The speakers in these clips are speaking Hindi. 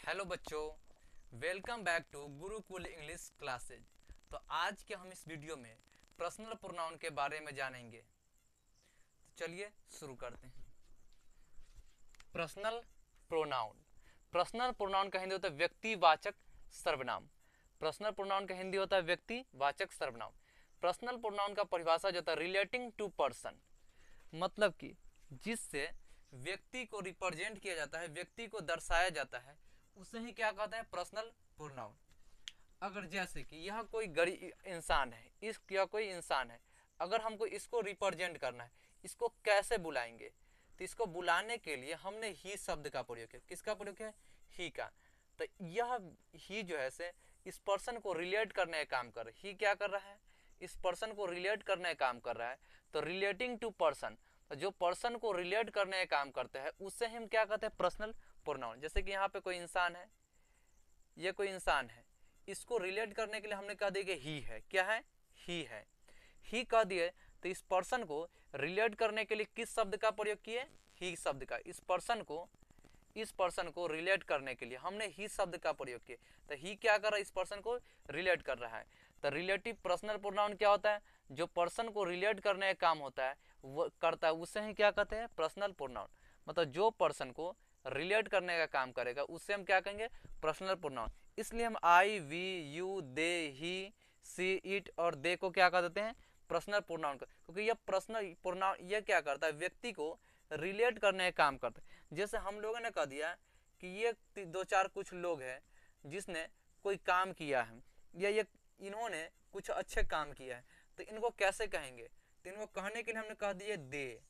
हेलो बच्चों, welcome back to Gurukul English classes. तो आज के हम इस वीडियो में पर्सनल प्रोनाउन के बारे में जानेंगे। तो चलिए शुरू करते हैं। Personal pronoun. पर्सनल प्रोनाउन का हिंदी होता है व्यक्तिवाचक सर्वनाम। पर्सनल प्रोनाउन का हिंदी होता है व्यक्तिवाचक सर्वनाम। पर्सनल प्रोनाउन का परिभाषा जो होता है रिलेटिंग टू पर्सन, मतलब कि जिससे व्यक्ति को रिप्रेजेंट किया जाता है, व्यक्ति को दर्शाया जाता है, उसे ही क्या कहते हैं? Personal pronoun. अगर जैसे कि यह कोई गरीब इंसान है, यह कोई इंसान है, अगर हमको इसको रिप्रेजेंट करना है, इसको कैसे बुलाएंगे? तो इसको बुलाने के लिए हमने ही शब्द का प्रयोग किया। किसका प्रयोग किया? ही का। तो यह ही जो है से इस पर्सन को रिलेट करने का काम कर रहा है। ही क्या कर रहा है? इस पर्सन को रिलेट करने का काम कर रहा है। तो रिलेटिंग टू पर्सन, तो जो पर्सन को रिलेट करने का काम करते हैं उससे हम क्या कहते हैं? Personal pronoun. जैसे कि यहाँ पे कोई इंसान है, ये कोई इंसान है, इसको रिलेट करने के लिए हमने कह दिया कि ही है। क्या है? ही है। ही कह दिए तो इस पर्सन को रिलेट करने के लिए किस शब्द का प्रयोग किए? ही शब्द का। इस पर्सन को रिलेट करने के लिए हमने ही शब्द का प्रयोग किया। तो ही क्या कर रहा है? इस पर्सन को रिलेट कर रहा है। तो रिलेटिव पर्सनल प्रोनाउन क्या होता है? जो पर्सन को रिलेट करने का काम होता है वो करता है, उसे ही क्या कहते हैं? Personal pronoun. मतलब जो पर्सन को रिलेट करने का काम करेगा उससे हम क्या कहेंगे? Personal pronoun. इसलिए हम I, we, you, they, he, she, it और दे को क्या कह देते हैं? Personal pronoun. क्योंकि यह पर्सनल प्रोनाउन यह क्या करता है? व्यक्ति को रिलेट करने का काम करता है। जैसे हम लोगों ने कह दिया कि ये दो चार कुछ लोग हैं जिसने कोई काम किया है, या ये इन्होंने कुछ अच्छे काम किया है, तो इनको कैसे कहेंगे? तो इनको कहने के लिए हमने कह दिए दे,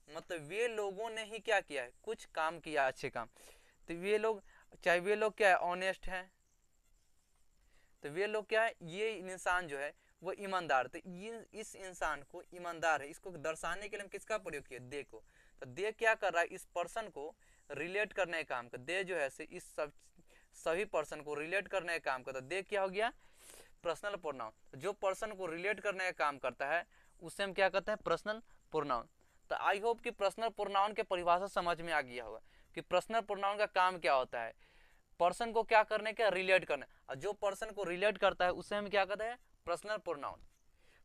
मतलब वे लोगों ने ही क्या किया है? कुछ काम किया, अच्छे काम। तो वे लोग, चाहे वे लोग क्या है? ऑनेस्ट हैं, तो वे लोग क्या है? ये इंसान जो है वो ईमानदार। तो ये इस इंसान को ईमानदार है, इसको दर्शाने के लिए हम किसका प्रयोग किए? दे को। तो दे क्या कर रहा है? इस पर्सन को रिलेट करने का काम कर। दे जो है से इस सभी पर्सन को रिलेट करने का काम करता है। दे क्या हो गया? Personal pronoun. जो पर्सन को रिलेट करने का काम करता है उसे हम क्या कहते हैं? Personal pronoun. तो आई होप कि पर्सनल प्रोनाउन के परिभाषा समझ में आ गया होगा कि पर्सनल प्रोनाउन का काम क्या होता है। पर्सन को क्या करने का? रिलेट करना। और जो पर्सन को रिलेट करता है उसे हम क्या कहते हैं? Personal pronoun.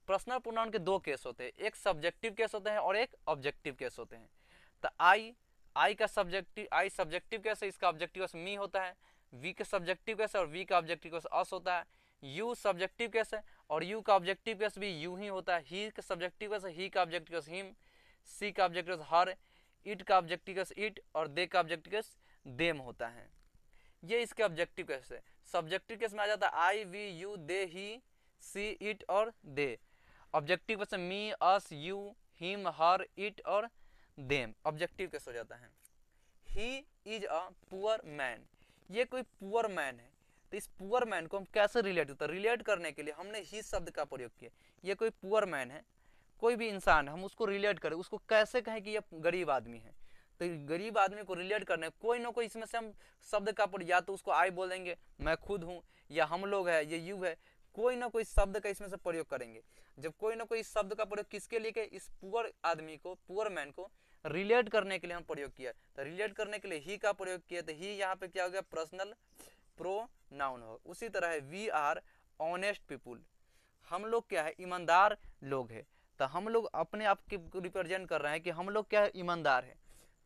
पर्सनल प्रोनाउन के दो केस होते हैं, एक सब्जेक्टिव केस होते हैं और एक ऑब्जेक्टिव केस होते हैं। तो आई का सब्जेक्टिव केस है, इसका ऑब्जेक्टिव केस मी होता है। वी का सब्जेक्टिव केस है और वी का ऑब्जेक्टिव केस अस होता है। यू सब्जेक्टिव केस है और यू का ऑब्जेक्टिव केस भी यू ही होता है। ही का सब्जेक्टिव केस है, ही का ऑब्जेक्टिव केस हिम, सी का ऑब्जेक्टिव केस हर, इट का ऑब्जेक्टिव केस इट और दे का ऑब्जेक्टिव केस देम होता है। ये इसके ऑब्जेक्टिव केस है। सब्जेक्टिव केस में आ जाता है I, we, you, they, he, she, it और दे। ऑब्जेक्टिव केस में me, us, you, him, her, it और देम ऑब्जेक्टिव केस हो जाता है। He is a poor man, ये कोई पुअर मैन है। तो इस पुअर मैन को हम कैसे रिलेट होता है? रिलेट करने के लिए हमने ही शब्द का प्रयोग किया। ये कोई पुअर मैन है, कोई भी इंसान है, हम उसको रिलेट करें, उसको कैसे कहें कि ये गरीब आदमी है? तो गरीब आदमी को रिलेट करने कोई ना कोई इसमें से हम शब्द का प्रयोग, या तो उसको आई बोल देंगे, मैं खुद हूँ, या हम लोग है, ये यू है, कोई ना कोई शब्द का इसमें से प्रयोग करेंगे। जब कोई ना कोई शब्द का प्रयोग किसके लिए? इस पुअर आदमी को, पुअर मैन को रिलेट करने के लिए हम प्रयोग किया। तो रिलेट करने के लिए ही का प्रयोग किया, तो ही यहाँ पे क्या हो गया? पर्सनल प्रोनाउन हो। उसी तरह है वी आर ऑनेस्ट पीपुल, हम लोग क्या है? ईमानदार लोग हैं। तो हम लोग अपने आप को रिप्रेजेंट कर रहे हैं कि हम लोग क्या है? ईमानदार है।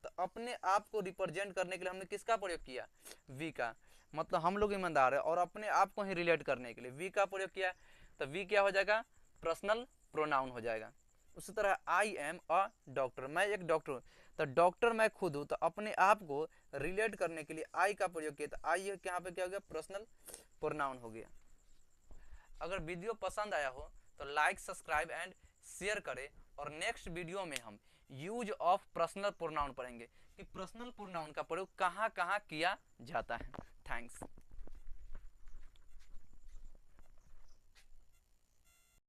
तो अपने आप को रिप्रेजेंट करने के लिए हमने किसका प्रयोग किया? वी का। मतलब हम लोग ईमानदार है और अपने आप को ही रिलेट करने के लिए वी का प्रयोग किया। तो वी क्या हो जाएगा? पर्सनल प्रोनाउन हो जाएगा। उसी तरह आई एम अ डॉक्टर, मैं एक डॉक्टर हूँ। तो डॉक्टर मैं खुद हूँ, तो अपने आप को रिलेट करने के लिए आई का प्रयोग किया। तो आई यहाँ पे क्या हो गया? पर्सनल प्रोनाउन हो गया। अगर वीडियो पसंद आया हो तो लाइक, सब्सक्राइब एंड शेयर करें। और नेक्स्ट वीडियो में हम यूज ऑफ पर्सनल प्रोनाउन पढ़ेंगे कि पर्सनल प्रोनाउन का प्रयोग कहाँ कहाँ किया जाता है। थैंक्स।